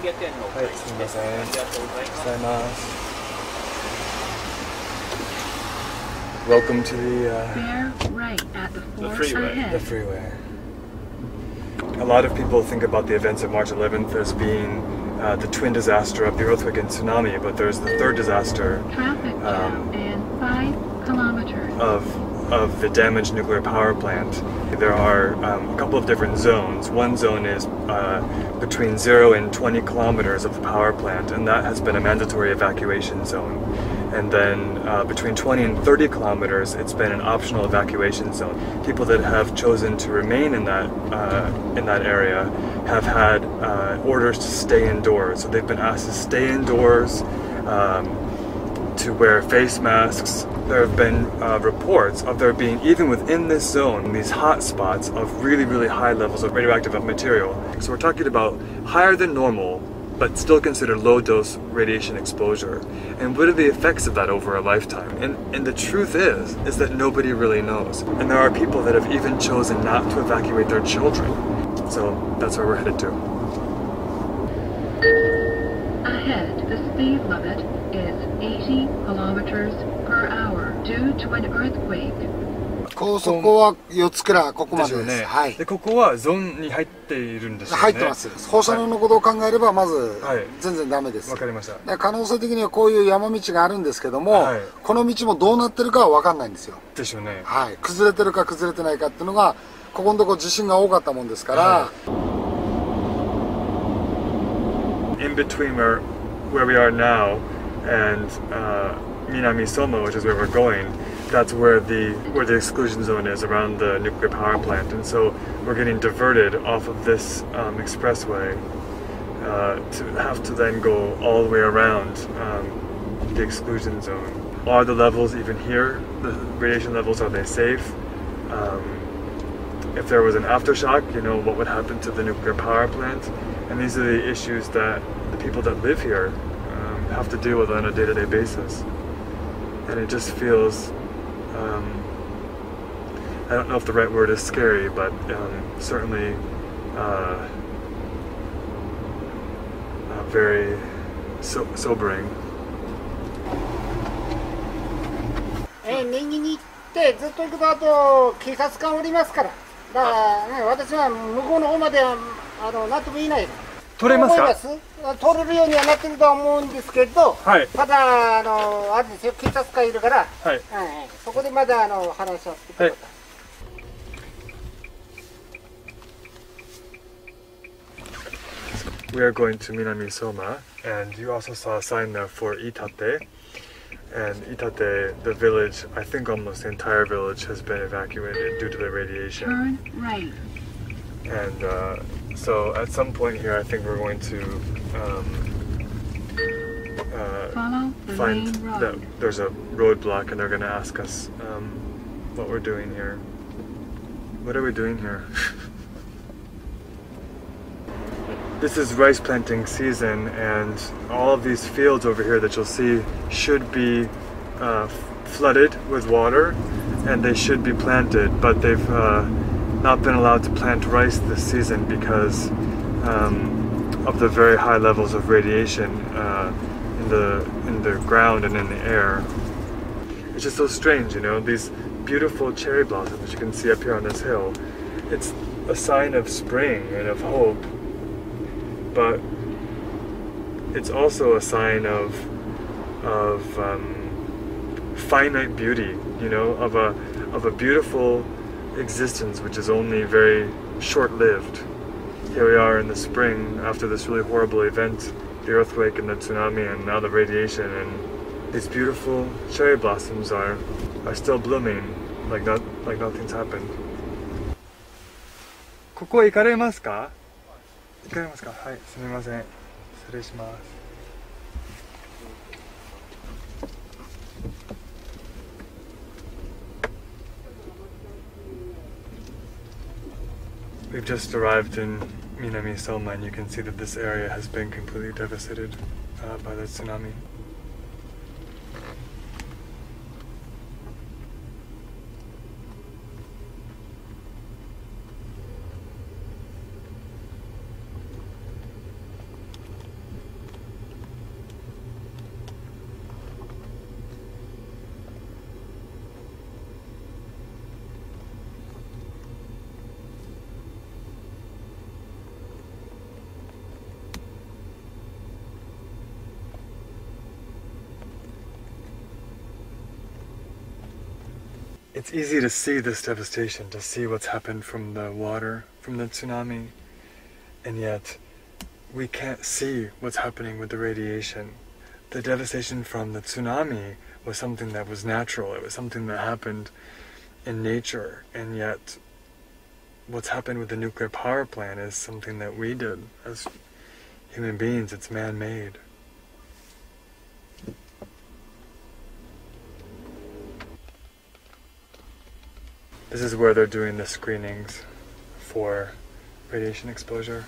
円のお買い上げです。ありがとうございます。Welcome to the right at the freeway. the freeway. A lot of people think about the events of March 11th as being the twin disaster of the earthquake and tsunami, but there's the third disaster traffic jam and 5 kilometers of the damaged nuclear power plant. There are a couple of different zones. One zone is between 0 and 20 kilometers of the power plant, and that has been a mandatory evacuation zone. And then between 20 and 30 kilometers, it's been an optional evacuation zone. People that have chosen to remain in that area have had orders to stay indoors. So they've been asked to stay indoors, to wear face masks. There have been reports of there being, even within this zone, these hot spots of really, really high levels of radioactive material. So we're talking about higher than normal, but still considered low-dose radiation exposure. And what are the effects of that over a lifetime? And the truth is that nobody really knows. And there are people that have even chosen not to evacuate their children. So that's where we're headed to. ahead. The speed limit is 80 kilometers per hour due to an earthquake. 高速は4つからここまでです。ね、はい。でここはゾーンに入っているんですよね。入ってます。放射能のことを考えればまず全然ダメです。わかりました。だから可能性的にはこういう山道があるんですけども、はい、この道もどうなってるかは分かんないんですよ。ですよね。はい。崩れてるか崩れてないかっていうのがここのところ地震が多かったもんですから。はい、In between where we are now and Minamisoma, which is where we're going, that's where the exclusion zone is around the nuclear power plant, and so we're getting diverted off of this expressway to have to then go all the way around the exclusion zone. Are the levels even here? The radiation levels, are they safe? If there was an aftershock, you know, what would happen to the nuclear power plant? And these are the issues that the people that live here have to deal with on a day-to-day basis. And it just feels, I don't know if the right word is scary, but certainly very sobering. 右に行ってずっと行くとあと警察官おりますから。だから、ね、私は向こうの方まではなんとも言えない。取れますか？取れるようにはなってるとは思うんですけど、はい、ただあれですよ、警察官いるから、はい、そこでまだ話をしてください。We are going to Minamisoma, and you also saw a sign there for Itate. And Itate, the village, I think almost the entire village has been evacuated due to the radiation. Turn right. And so at some point here, I think we're going to find that there's a roadblock, and they're going to ask us what we're doing here. What are we doing here? This is rice planting season, and all of these fields over here that you'll see should be flooded with water, and they should be planted, but they've not been allowed to plant rice this season because of the very high levels of radiation in the ground and in the air. It's just so strange, you know, these beautiful cherry blossoms you can see up here on this hill. It's a sign of spring and of hope, but it's also a sign of finite beauty, you know, of a beautiful existence which is only very short-lived. Here we are in the spring after this really horrible event, the earthquake and the tsunami and now the radiation, and these beautiful cherry blossoms are still blooming like nothing's happened. ここ行かれますか？行かれますか？はい、すみません。失礼します。We've just arrived in Minamisoma, and you can see that this area has been completely devastated by the tsunami. It's easy to see this devastation, to see what's happened from the water, from the tsunami, and yet we can't see what's happening with the radiation. The devastation from the tsunami was something that was natural, it was something that happened in nature, and yet what's happened with the nuclear power plant is something that we did as human beings. It's man-made. This is where they're doing the screenings for radiation exposure.